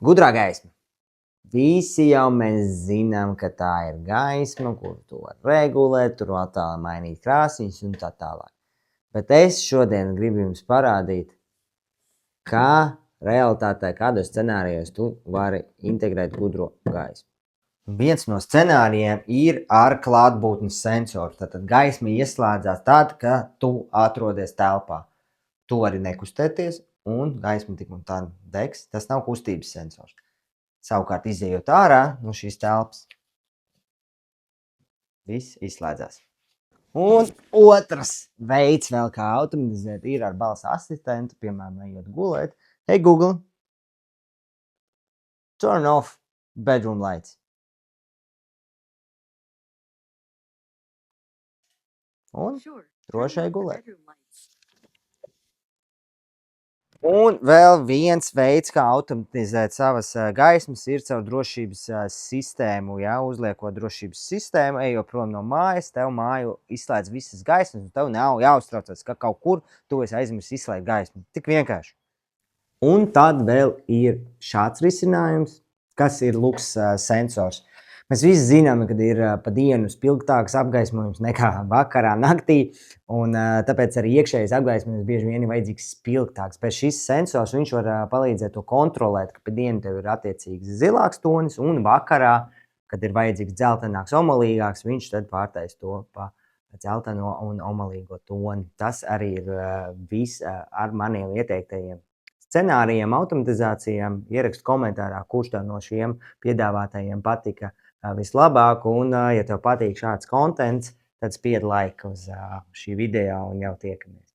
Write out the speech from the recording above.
Gudrā gaisma. Visi jau mēs zinām, ka tā ir gaisma, kur tu var regulēt, tur attāli mainīt krāsiņas un tā tālāk. Bet es šodien gribu jums parādīt, kā realitātē, kādos scenārijos tu vari integrēt gudro gaismu. Viens no scenārijiem ir ar klātbūtnes sensoru. Tātad gaisma ieslēdzās tad, kad tu atrodies telpā. Tu vari nekustēties un gaisma tik un tā degs. Tas nav kustības sensors. Savukārt, izejot ārā no šīs telpas, viss izslēdzās. Un otrs veids vēl kā automatizēt ir ar balss asistentu, piemēram, ejot gulēt. Hey Google, turn off bedroom lights. Un drošai gulēt. Un vēl viens veids, kā automatizēt savas gaismas, ir caur drošības sistēmu. Ja? Uzliekot drošības sistēmu, ejot prom no mājas, tev māju izslēdz visas gaismas, un tev nav jāuztraucas, ka kaut kur tu esi aizmirsis izslēgt gaismu. Tik vienkārši. Un tad vēl ir šāds risinājums, kas ir luks sensors. Mēs visi zinām, ka ir pa dienu spilgtāks apgaismojums nekā vakarā, naktī, un tāpēc arī iekšējais apgaismojums bieži vien ir vajadzīgs spilgtāks. Pēc šis sensors viņš var palīdzēt to kontrolēt, ka pa dienu tev ir attiecīgs zilāks tonis, un vakarā, kad ir vajadzīgs dzeltenāks, omalīgāks, viņš tad pārtais to pa dzelteno un omalīgo toni. Tas arī ir viss ar maniem ieteiktajiem scenārijiem, automatizācijām. Ierakstu komentārā, kurš tev no šiem piedāvātajiem patika vislabāk, un ja tev patīk šāds kontents, tad spied like uz šī video un jau tiekamies.